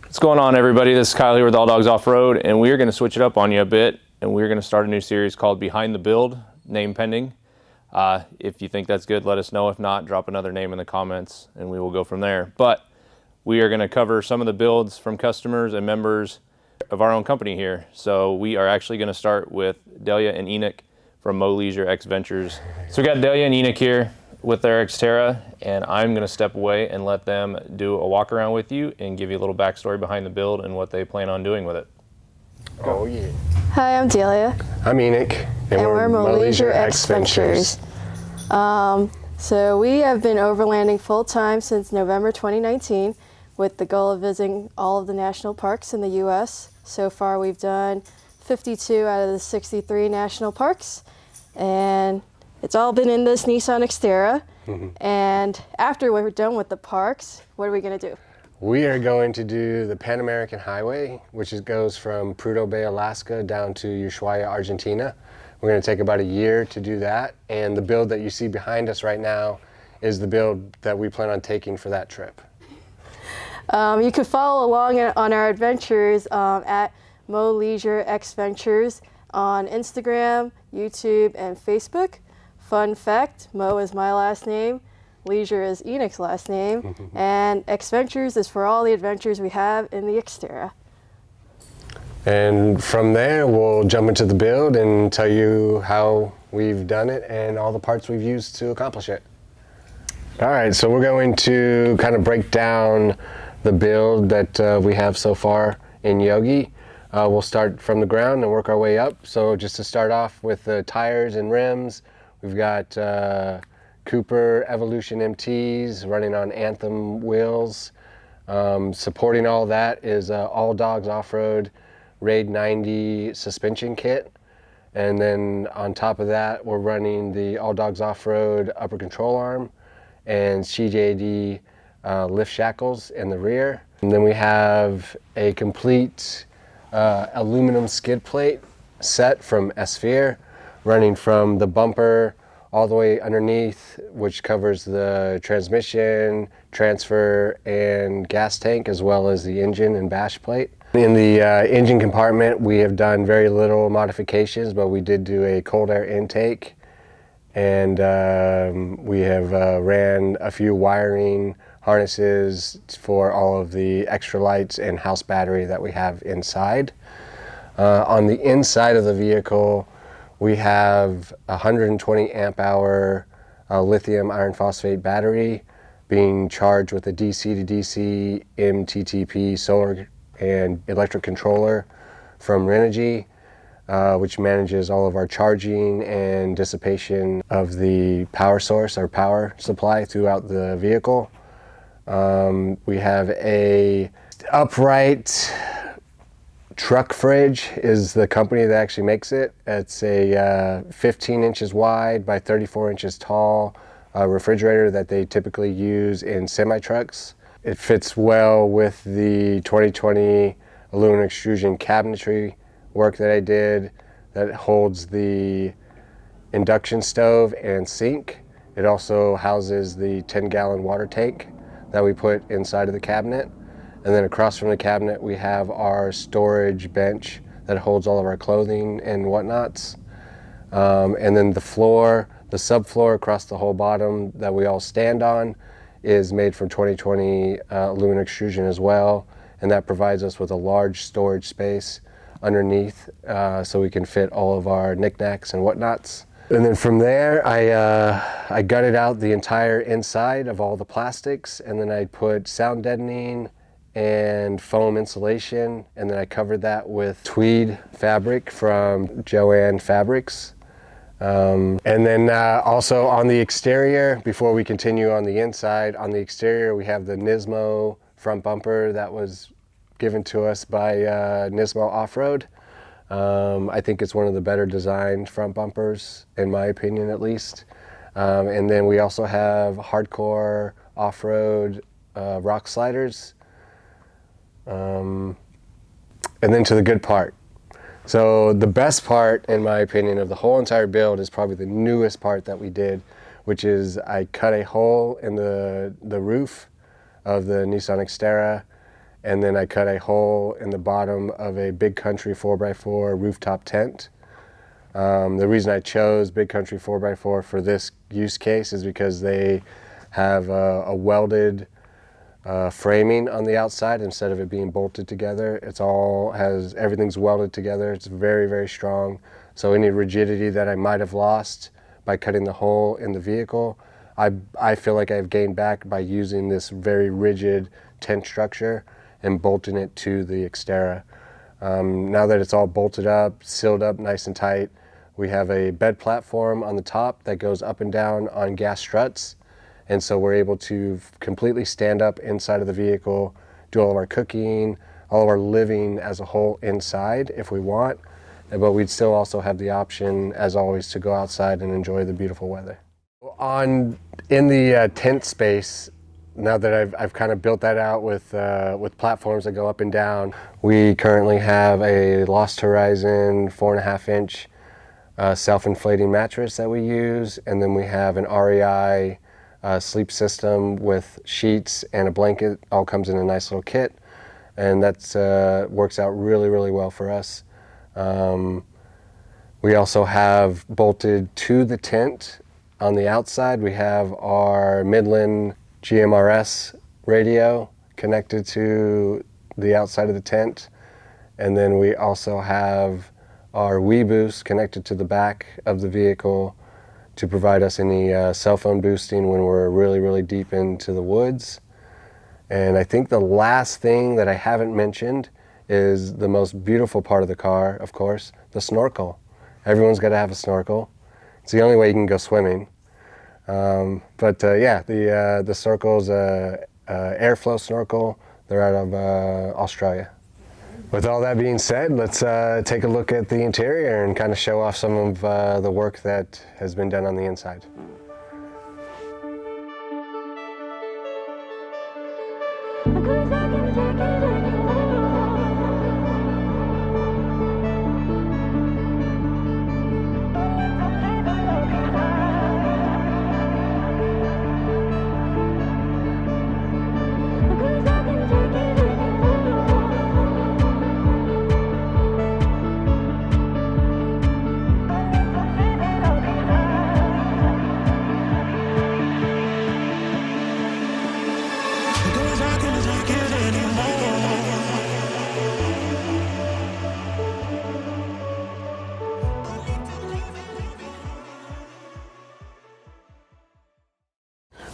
What's going on, everybody? This is Kyle here with All Dogs Off-Road, and we're going to switch it up on you a bit, and we're going to start a new series called Behind the Build, name pending. If you think that's good, let us know. If not, drop another name in the comments, and we will go from there. But we are going to cover some of the builds from customers and members of our own company here. So we are actually going to start with Delia and Enoch from MoLeisurexventures. So we got Delia and Enoch here with their Xterra, and I'm going to step away and let them do a walk around with you and give you a little backstory behind the build and what they plan on doing with it. Oh yeah. Hi, I'm Delia. I'm Enoch, and we're MoLeisurexventures. So we have been overlanding full-time since November 2019 with the goal of visiting all of the national parks in the U.S. So far we've done 52 out of the 63 national parks, and it's all been in this Nissan Xterra. And after we're done with the parks, what are we going to do? We are going to do the Pan American Highway, which goes from Prudhoe Bay, Alaska down to Ushuaia, Argentina. We're going to take about a year to do that, and the build that you see behind us right now is the build that we plan on taking for that trip. You can follow along on our adventures at MoLeisurexventures on Instagram, YouTube, and Facebook. Fun fact, Mo is my last name, Leisure is Enoch's last name, and Xventures is for all the adventures we have in the Xterra. And from there, we'll jump into the build and tell you how we've done it and all the parts we've used to accomplish it. All right, so we're going to kind of break down the build that we have so far in Yogi. We'll start from the ground and work our way up. So just to start off with the tires and rims, we've got Cooper Evolution MTs running on Anthem wheels. Supporting all that is All Dogs Off-Road Raid 90 suspension kit. And then on top of that, we're running the All Dogs Off-Road upper control arm and CJD lift shackles in the rear. And then we have a complete aluminum skid plate set from Sphere, running from the bumper all the way underneath, which covers the transmission, transfer, and gas tank, as well as the engine and bash plate. In the engine compartment, we have done very little modifications, but we did do a cold air intake, and we have ran a few wiring harnesses for all of the extra lights and house battery that we have inside. On the inside of the vehicle, we have a 120 amp hour lithium iron phosphate battery being charged with a DC to DC MTTP solar and electric controller from Renogy, which manages all of our charging and dissipation of the power source, our power supply throughout the vehicle. We have a upright Truck Fridge is the company that actually makes it. It's a 15 inches wide by 34 inches tall refrigerator that they typically use in semi-trucks. It fits well with the 2020 aluminum extrusion cabinetry work that I did that holds the induction stove and sink. It also houses the 10-gallon water tank that we put inside of the cabinet. And then across from the cabinet, we have our storage bench that holds all of our clothing and whatnots. And then the floor, the subfloor across the whole bottom that we all stand on is made from 2020 aluminum extrusion as well. And that provides us with a large storage space underneath so we can fit all of our knickknacks and whatnots. And then from there, I gutted out the entire inside of all the plastics, and then I put sound deadening and foam insulation, and then I covered that with tweed fabric from Joanne Fabrics. And then also on the exterior, before we continue on the inside, on the exterior we have the Nismo front bumper that was given to us by Nismo Off-Road. I think it's one of the better designed front bumpers, in my opinion at least. And then we also have hardcore off-road rock sliders. And then to the good part. So the best part, in my opinion, of the whole entire build is probably the newest part that we did, which is I cut a hole in the roof of the Nissan Xterra and then I cut a hole in the bottom of a Big Country 4x4 rooftop tent. The reason I chose Big Country 4x4 for this use case is because they have a welded framing on the outside instead of it being bolted together. Everything's welded together. It's very, very strong. So any rigidity that I might have lost by cutting the hole in the vehicle, I feel like I've gained back by using this very rigid tent structure and bolting it to the Xterra. Now that it's all bolted up, sealed up nice and tight, we have a bed platform on the top that goes up and down on gas struts. And so we're able to completely stand up inside of the vehicle, do all of our cooking, all of our living as a whole inside if we want. But we'd still also have the option, as always, to go outside and enjoy the beautiful weather. In the tent space, now that I've kind of built that out with platforms that go up and down, we currently have a Lost Horizon 4.5-inch self-inflating mattress that we use, and then we have an REI sleep system with sheets and a blanket. All comes in a nice little kit, and that works out really, really well for us. We also have bolted to the tent on the outside, we have our Midland GMRS radio connected to the outside of the tent, and then we also have our WeBoost connected to the back of the vehicle to provide us any cell phone boosting when we're really, really deep into the woods. And I think the last thing that I haven't mentioned is the most beautiful part of the car, of course, the snorkel. Everyone's got to have a snorkel. It's the only way you can go swimming. Yeah, the snorkel's airflow snorkel. They're out of Australia. With all that being said, let's take a look at the interior and kind of show off some of the work that has been done on the inside.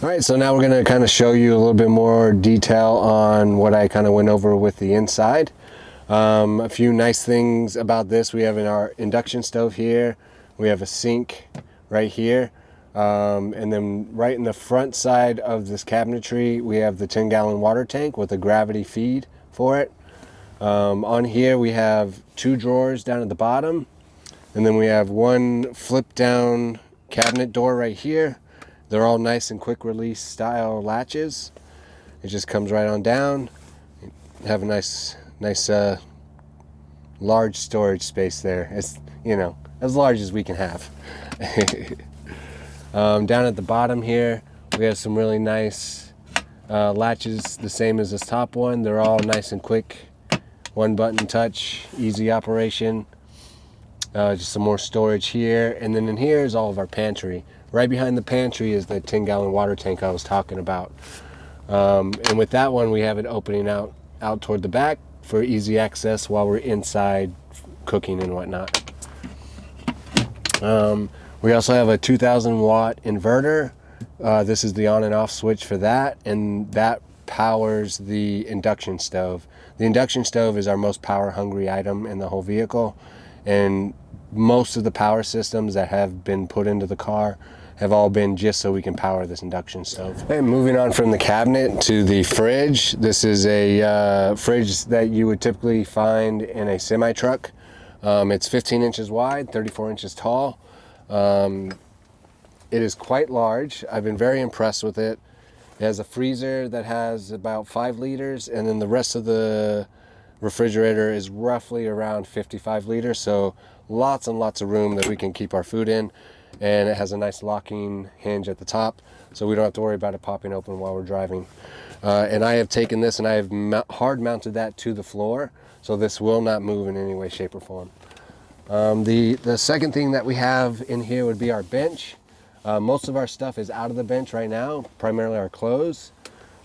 All right, so now we're going to kind of show you a little bit more detail on what I kind of went over with the inside. A few nice things about this: we have our induction stove here, we have a sink right here, and then right in the front side of this cabinetry we have the 10-gallon water tank with a gravity feed for it. On here we have 2 drawers down at the bottom, and then we have one flip down cabinet door right here. They're all nice and quick release style latches. It just comes right on down. Have a nice large storage space there. It's, you know, as large as we can have. Down at the bottom here we have some really nice latches, the same as this top one. They're all nice and quick, one button touch, easy operation. Just some more storage here, and then in here is all of our pantry. Right behind the pantry is the 10-gallon water tank I was talking about. And with that one, we have it opening out toward the back for easy access while we're inside cooking and whatnot. We also have a 2,000 watt inverter. This is the on and off switch for that, and that powers the induction stove. The induction stove is our most power hungry item in the whole vehicle, and most of the power systems that have been put into the car have all been just so we can power this induction stove. And moving on from the cabinet to the fridge. This is a fridge that you would typically find in a semi truck. It's 15 inches wide, 34 inches tall. It is quite large. I've been very impressed with it. It has a freezer that has about 5 liters, and then the rest of the refrigerator is roughly around 55 liters, so lots and lots of room that we can keep our food in. And it has a nice locking hinge at the top, so we don't have to worry about it popping open while we're driving. And I have taken this and I have hard mounted that to the floor, so this will not move in any way, shape, or form. The second thing that we have in here would be our bench. Most of our stuff is out of the bench right now, primarily our clothes,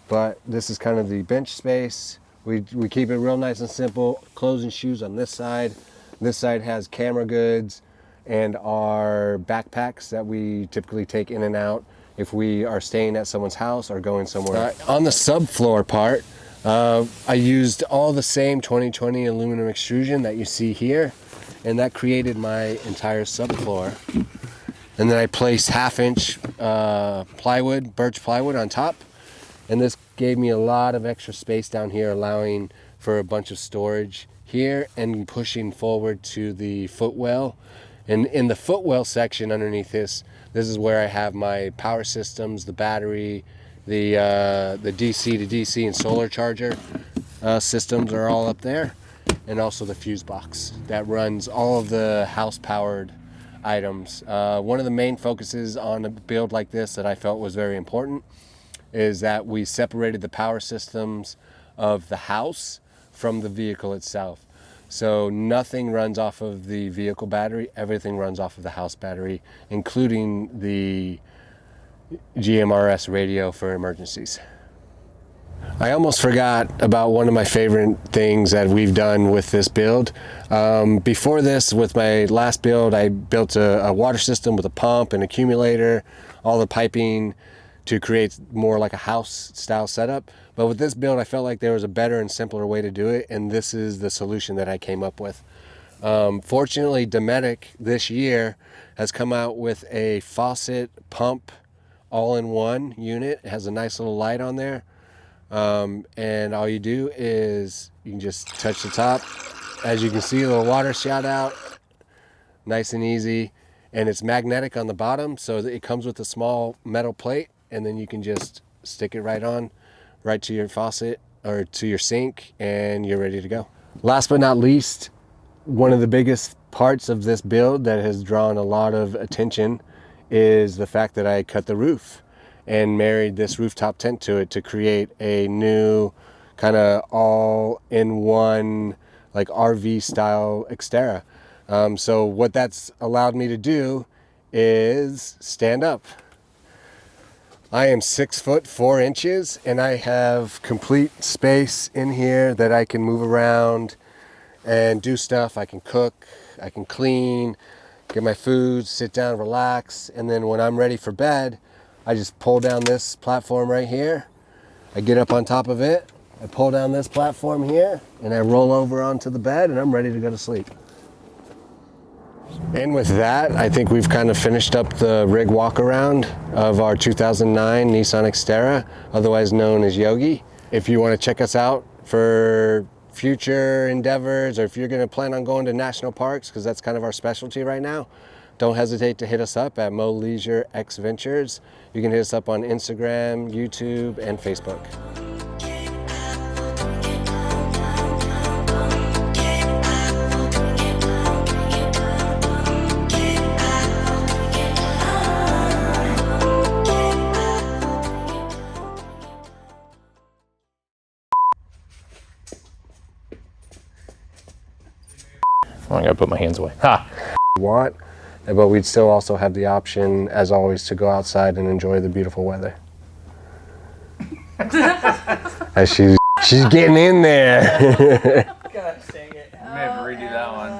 but this is kind of the bench space. We keep it real nice and simple. Clothes and shoes on this side. This side has camera goods and our backpacks that we typically take in and out if we are staying at someone's house or going somewhere. On the subfloor part, I used all the same 2020 aluminum extrusion that you see here, and that created my entire subfloor. And then I placed 1/2-inch plywood, birch plywood on top, and this gave me a lot of extra space down here, allowing for a bunch of storage here and pushing forward to the footwell. And in the footwell section underneath this is where I have my power systems, the battery, the DC to DC and solar charger systems are all up there, and also the fuse box that runs all of the house powered items. One of the main focuses on a build like this that I felt was very important is that we separated the power systems of the house from the vehicle itself. So nothing runs off of the vehicle battery, everything runs off of the house battery, including the GMRS radio for emergencies. I almost forgot about one of my favorite things that we've done with this build. Before this, with my last build, I built a water system with a pump and accumulator, all the piping to create more like a house style setup. But with this build, I felt like there was a better and simpler way to do it, and this is the solution that I came up with. Fortunately, Dometic this year has come out with a faucet pump all-in-one unit. It has a nice little light on there. And all you do is you can just touch the top. As you can see, a little water shout out, nice and easy. And it's magnetic on the bottom, so that it comes with a small metal plate, and then you can just stick it right on, right to your faucet or to your sink, and you're ready to go. Last but not least, one of the biggest parts of this build that has drawn a lot of attention is the fact that I cut the roof and married this rooftop tent to it to create a new kind of all-in-one like RV style Xterra. So what that's allowed me to do is stand up. I am 6'4" and I have complete space in here that I can move around and do stuff. I can cook, I can clean, get my food, sit down, relax, and then when I'm ready for bed, I just pull down this platform right here. I get up on top of it, I pull down this platform here, and I roll over onto the bed, and I'm ready to go to sleep. And with that, I think we've kind of finished up the rig walk around of our 2009 Nissan Xterra, otherwise known as Yogi. If you want to check us out for future endeavors, or if you're going to plan on going to national parks, because that's kind of our specialty right now, don't hesitate to hit us up at MoLeisurexventures. You can hit us up on Instagram, YouTube, and Facebook. Oh, I gotta put my hands away. Ha! Want, but we'd still also have the option, as always, to go outside and enjoy the beautiful weather. As she's getting in there. Gosh dang it. I may have to redo that one.